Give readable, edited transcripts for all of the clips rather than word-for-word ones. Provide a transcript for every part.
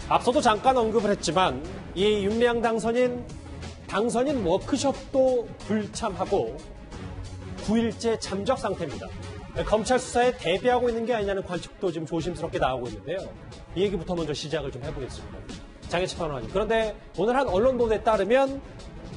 앞서도 잠깐 언급을 했지만 이 윤미향 당선인 워크숍도 불참하고 9일째 잠적 상태입니다. 검찰 수사에 대비하고 있는 게 아니냐는 관측도 지금 조심스럽게 나오고 있는데요. 이 얘기부터 먼저 시작을 좀 해보겠습니다. 장혜철 변호사님. 그런데 오늘 한 언론 보도에 따르면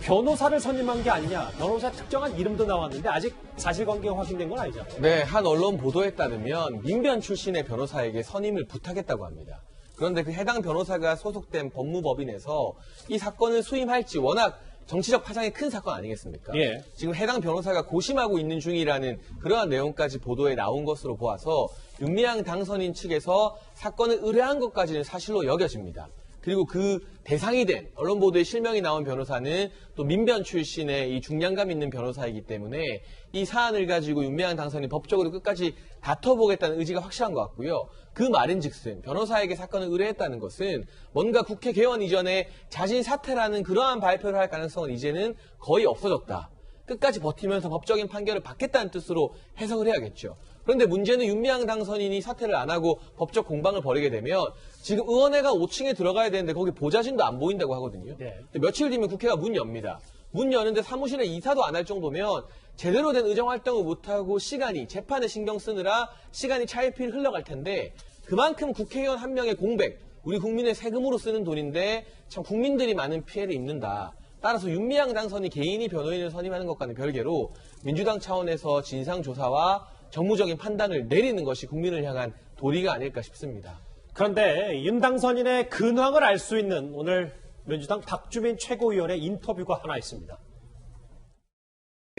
변호사를 선임한 게 아니냐. 변호사 특정한 이름도 나왔는데 아직 사실관계가 확인된 건 아니잖아요. 네, 한 언론 보도에 따르면 민변 출신의 변호사에게 선임을 부탁했다고 합니다. 그런데 그 해당 변호사가 소속된 법무법인에서 이 사건을 수임할지 워낙 정치적 파장이 큰 사건 아니겠습니까? 예. 지금 해당 변호사가 고심하고 있는 중이라는 그러한 내용까지 보도에 나온 것으로 보아서 윤미향 당선인 측에서 사건을 의뢰한 것까지는 사실로 여겨집니다. 그리고 그 대상이 된 언론 보도에 실명이 나온 변호사는 또 민변 출신의 이 중량감 있는 변호사이기 때문에 이 사안을 가지고 윤미향 당선인이 법적으로 끝까지 다퉈보겠다는 의지가 확실한 것 같고요. 그 말인즉슨 변호사에게 사건을 의뢰했다는 것은 뭔가 국회 개원 이전에 자신 사퇴라는 그러한 발표를 할 가능성은 이제는 거의 없어졌다. 끝까지 버티면서 법적인 판결을 받겠다는 뜻으로 해석을 해야겠죠. 그런데 문제는 윤미향 당선인이 사퇴를 안 하고 법적 공방을 벌이게 되면 지금 의원회가 5층에 들어가야 되는데 거기 보좌진도 안 보인다고 하거든요. 네. 며칠 뒤면 국회가 문 엽니다. 문 여는데 사무실에 이사도 안 할 정도면 제대로 된 의정 활동을 못하고 재판에 신경 쓰느라 시간이 차일피일 흘러갈 텐데 그만큼 국회의원 한 명의 공백, 우리 국민의 세금으로 쓰는 돈인데 참 국민들이 많은 피해를 입는다. 따라서 윤미향 당선이 개인이 변호인을 선임하는 것과는 별개로 민주당 차원에서 진상조사와 정무적인 판단을 내리는 것이 국민을 향한 도리가 아닐까 싶습니다. 그런데 윤 당선인의 근황을 알 수 있는 오늘 민주당 박주민 최고위원의 인터뷰가 하나 있습니다.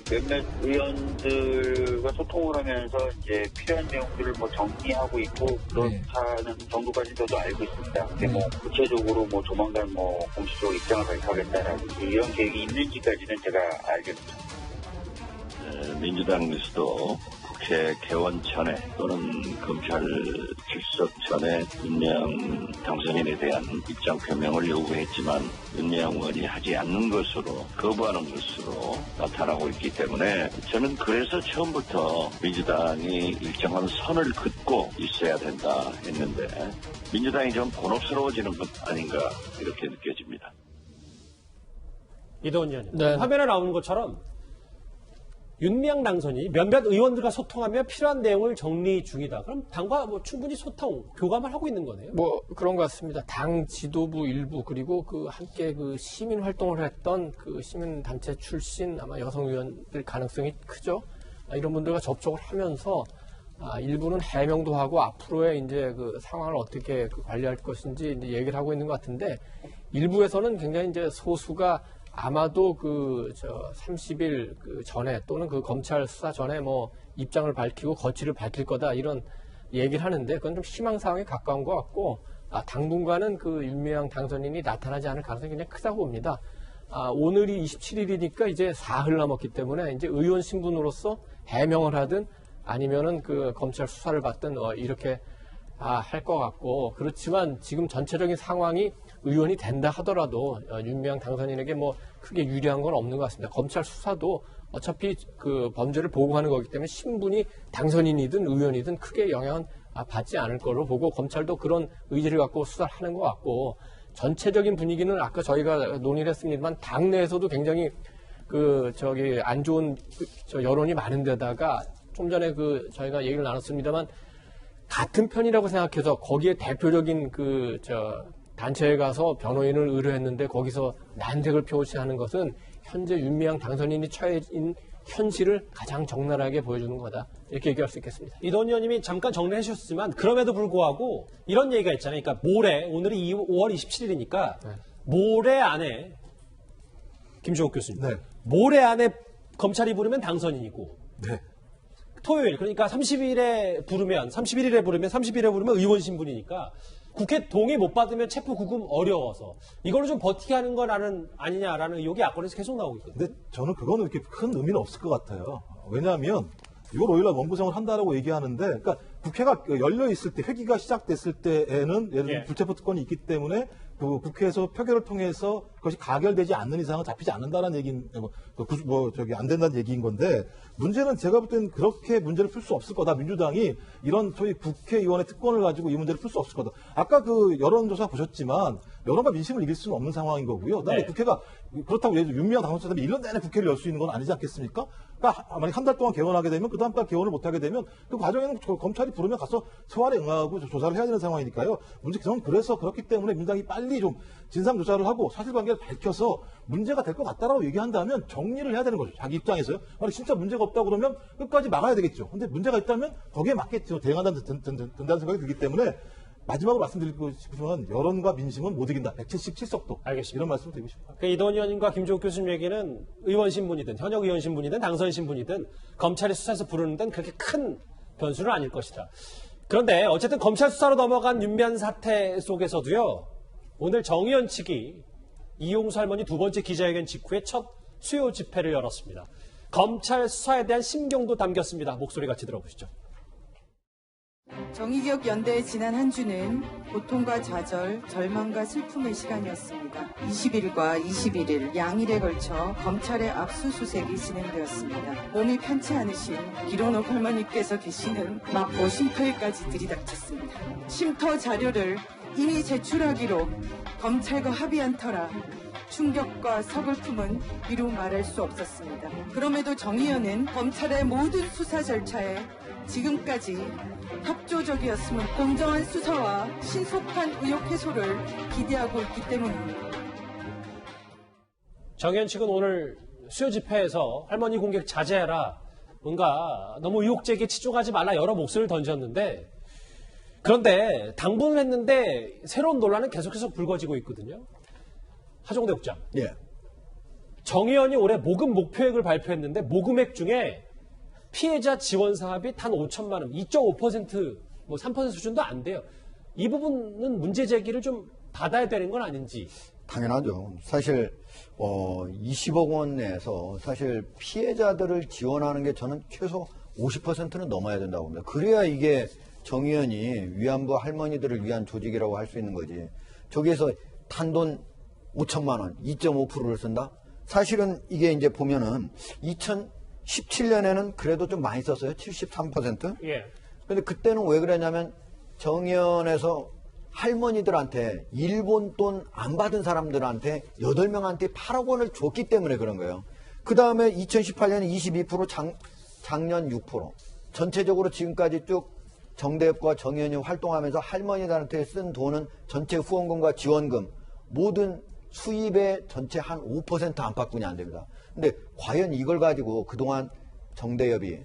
몇몇 의원들과 소통을 하면서 이제 필요한 내용들을 정리하고 있고 그렇다는 정도까지 저도 알고 있습니다. 근데 구체적으로 조만간 공식적으로 입장을 발표하겠다라든지 이런 계획이 있는지까지는 제가 알지 못합니다. 민주당 내에서도 국회 개원 전에 또는 검찰 출석 전에 윤미향 당선인에 대한 입장 표명을 요구했지만 윤미향 의원이 하지 않는 것으로 거부하는 것으로 나타나고 있기 때문에 저는 그래서 처음부터 민주당이 일정한 선을 긋고 있어야 된다 했는데 민주당이 좀 곤혹스러워지는 것 아닌가 이렇게 느껴집니다. 이도훈 의원님. 네. 화면에 나오는 것처럼 윤미향 당선인이 몇몇 의원들과 소통하며 필요한 내용을 정리 중이다. 그럼 당과 충분히 소통, 교감을 하고 있는 거네요. 그런 것 같습니다. 당 지도부 일부 그리고 함께 시민 활동을 했던 시민 단체 출신 아마 여성 의원들 가능성이 크죠. 이런 분들과 접촉을 하면서 일부는 해명도 하고 앞으로의 이제 상황을 어떻게 관리할 것인지 이제 얘기를 하고 있는 것 같은데 일부에서는 굉장히 이제 소수가 아마도 30일 전에 또는 검찰 수사 전에 입장을 밝히고 거취를 밝힐 거다 이런 얘기를 하는데 그건 좀 희망 사항에 가까운 것 같고 당분간은 윤미향 당선인이 나타나지 않을 가능성이 굉장히 크다고 봅니다. 오늘이 27일이니까 이제 사흘 남았기 때문에 이제 의원 신분으로서 해명을 하든 아니면은 검찰 수사를 받든 이렇게 할 것 같고 그렇지만 지금 전체적인 상황이 의원이 된다 하더라도 윤미향 당선인에게 크게 유리한 건 없는 것 같습니다. 검찰 수사도 어차피 범죄를 보고하는 거기 때문에 신분이 당선인이든 의원이든 크게 영향은 받지 않을 거로 보고 검찰도 그런 의지를 갖고 수사를 하는 것 같고 전체적인 분위기는 아까 저희가 논의를 했습니다만 당내에서도 굉장히 안 좋은 여론이 많은 데다가 좀 전에 저희가 얘기를 나눴습니다만 같은 편이라고 생각해서 거기에 대표적인 단체에 가서 변호인을 의뢰했는데 거기서 난색을 표시하는 것은 현재 윤미향 당선인이 처해진 현실을 가장 적나라하게 보여주는 거다. 이렇게 얘기할 수 있겠습니다. 이도훈 의원님이 잠깐 정리해 주셨지만 그럼에도 불구하고 이런 얘기가 있잖아요. 그러니까 오늘이 5월 27일이니까 모레 안에 김종욱 교수님. 네. 모레 안에 검찰이 부르면 당선인이고 네. 토요일 그러니까 31일에 부르면 의원 신분이니까 국회 동의 못 받으면 체포 구금 어려워서 이걸로 좀 버티게 하는 건 아니냐라는 의혹이 야권에서 계속 나오고 있거든요. 근데 저는 그거는 이렇게 큰 의미는 없을 것 같아요. 왜냐하면 6월 5일날 원구성을 한다라고 얘기하는데, 그러니까 국회가 열려 있을 때, 회기가 시작됐을 때에는 예를 들면 불체포 특권이 있기 때문에 그 국회에서 표결을 통해서 그것이 가결되지 않는 이상은 잡히지 않는다는 얘기인, 안 된다는 얘기인 건데, 문제는 제가 볼 땐 그렇게 문제를 풀 수 없을 거다. 민주당이 이런 소위 국회의원의 특권을 가지고 이 문제를 풀 수 없을 거다. 아까 그 여론조사 보셨지만, 여론과 민심을 이길 수는 없는 상황인 거고요. 그다음에 네. 국회가, 그렇다고 예를 들어 윤미향 당선자들이 1년 내내 국회를 열 수 있는 건 아니지 않겠습니까? 그러니까 만약 한 달 동안 개원하게 되면 그 다음 달 개원을 못 하게 되면 그 과정에는 검찰이 부르면 가서 소환에 응하고 조사를 해야 되는 상황이니까요. 저는 그래서 그렇기 때문에 민주당이 빨리 좀 진상조사를 하고 사실관계를 밝혀서 문제가 될 것 같다라고 얘기한다면 정리를 해야 되는 거죠. 자기 입장에서요. 만약 진짜 문제가 없다고 그러면 끝까지 막아야 되겠죠. 근데 문제가 있다면 거기에 맞게 대응한다는 생각이 들기 때문에 마지막으로 말씀드리고 싶으면 여론과 민심은 못 이긴다. 177석도. 알겠습니다. 이런 말씀을 드리고 싶습니다. 그 이동원 의원님과 김종욱 교수님 얘기는 의원 신분이든 현역 의원 신분이든 당선 신분이든 검찰이 수사해서 부르는 데는 그렇게 큰 변수는 아닐 것이다. 그런데 어쨌든 검찰 수사로 넘어간 윤미향 사태 속에서도요. 오늘 정의연 측이 이용수 할머니 두 번째 기자회견 직후에 첫 수요 집회를 열었습니다. 검찰 수사에 대한 심경도 담겼습니다. 목소리 같이 들어보시죠. 정의기억 연대의 지난 한 주는 고통과 좌절, 절망과 슬픔의 시간이었습니다. 20일과 21일 양일에 걸쳐 검찰의 압수수색이 진행되었습니다. 몸이 편치 않으신 기론옥 할머니께서 계시는 마포 쉼터에까지 들이닥쳤습니다. 쉼터 자료를 이미 제출하기로 검찰과 합의한 터라 충격과 서글픔은 이루 말할 수 없었습니다. 그럼에도 정의연은 검찰의 모든 수사 절차에 지금까지 협조적이었음을 공정한 수사와 신속한 의혹 해소를 기대하고 있기 때문입니다. 정의연 측은 오늘 수요 집회에서 할머니 공격 자제해라. 뭔가 너무 의혹 제기에 치중하지 말라 여러 목소리를 던졌는데 그런데 당분을 했는데 새로운 논란은 계속해서 불거지고 있거든요. 하종대 국장. 예. 정의연이 올해 모금 목표액을 발표했는데 모금액 중에 피해자 지원 사업이 단 5천만 원, 2.5%, 3% 수준도 안 돼요. 이 부분은 문제 제기를 좀 받아야 되는 건 아닌지. 당연하죠. 사실 20억 원 내에서 사실 피해자들을 지원하는 게 저는 최소 50%는 넘어야 된다고 봅니다. 그래야 이게 정의연이 위안부 할머니들을 위한 조직이라고 할 수 있는 거지. 저기에서 단돈 5천만 원, 2.5%를 쓴다? 사실은 이게 이제 보면은 2017년에는 그래도 좀 많이 썼어요. 73%? 예. 근데 그때는 왜 그랬냐면 정의연에서 할머니들한테 일본 돈 안 받은 사람들한테 8명한테 8억 원을 줬기 때문에 그런 거예요. 그 다음에 2018년에 22%, 작년 6%. 전체적으로 지금까지 쭉 정대협과 정의연이 활동하면서 할머니들한테 쓴 돈은 전체 후원금과 지원금 모든 수입의 전체 한 5% 안팎뿐이 안 됩니다. 근데 과연 이걸 가지고 그동안 정대협이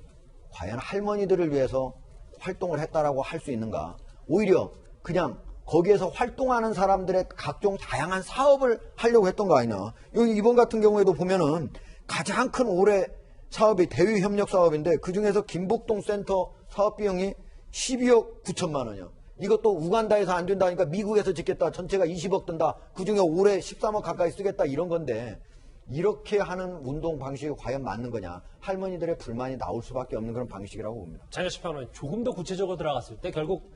과연 할머니들을 위해서 활동을 했다라고 할 수 있는가? 오히려 그냥 거기에서 활동하는 사람들의 각종 다양한 사업을 하려고 했던 거 아니냐. 여기 이번 같은 경우에도 보면은 가장 큰 올해 사업이 대외협력 사업인데 그중에서 김복동 센터 사업 비용이 12억 9천만 원이요. 이것도 우간다에서 안 된다니까 미국에서 짓겠다. 전체가 20억 든다. 그중에 올해 13억 가까이 쓰겠다. 이런 건데 이렇게 하는 운동 방식이 과연 맞는 거냐. 할머니들의 불만이 나올 수밖에 없는 그런 방식이라고 봅니다. 장혁식 평론가님, 조금 더 구체적으로 들어갔을 때 결국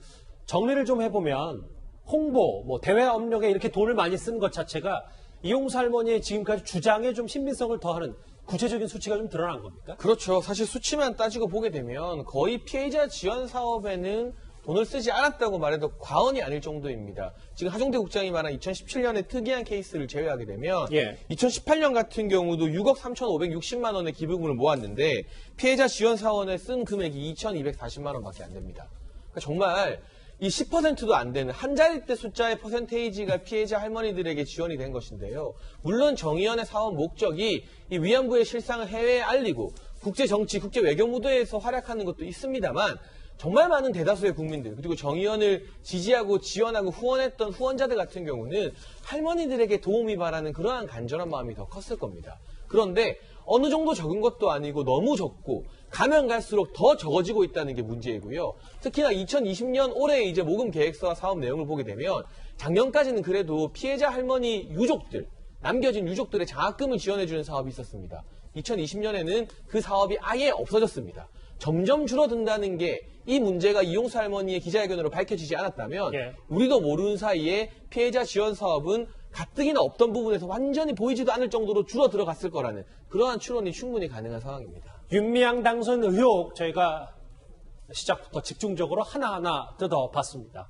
정리를 좀 해보면 홍보, 대외 업력에 이렇게 돈을 많이 쓰는 것 자체가 이용수 할머니의 지금까지 주장에 좀 신빙성을 더하는 구체적인 수치가 좀 드러난 겁니까? 그렇죠. 사실 수치만 따지고 보게 되면 거의 피해자 지원 사업에는 돈을 쓰지 않았다고 말해도 과언이 아닐 정도입니다. 지금 하종대 국장이 말한 2017년의 특이한 케이스를 제외하게 되면 2018년 같은 경우도 6억 3,560만 원의 기부금을 모았는데 피해자 지원 사원에 쓴 금액이 2,240만 원밖에 안 됩니다. 그러니까 정말 이 10%도 안 되는 한 자릿대 숫자의 퍼센테이지가 피해자 할머니들에게 지원이 된 것인데요. 물론 정의연의 사업 목적이 이 위안부의 실상을 해외에 알리고 국제정치, 국제외교 무대에서 활약하는 것도 있습니다만 정말 많은 대다수의 국민들 그리고 정의연을 지지하고 지원하고 후원했던 후원자들 같은 경우는 할머니들에게 도움이 바라는 그러한 간절한 마음이 더 컸을 겁니다. 그런데 어느 정도 적은 것도 아니고 너무 적고 가면 갈수록 더 적어지고 있다는 게 문제이고요. 특히나 2020년 올해 이제 모금 계획서와 사업 내용을 보게 되면 작년까지는 그래도 피해자 할머니 유족들, 남겨진 유족들의 장학금을 지원해주는 사업이 있었습니다. 2020년에는 그 사업이 아예 없어졌습니다. 점점 줄어든다는 게 이 문제가 이용수 할머니의 기자회견으로 밝혀지지 않았다면 우리도 모르는 사이에 피해자 지원 사업은 가뜩이나 없던 부분에서 완전히 보이지도 않을 정도로 줄어들어갔을 거라는 그러한 추론이 충분히 가능한 상황입니다. 윤미향 당선 의혹 저희가 시작부터 집중적으로 하나하나 뜯어봤습니다.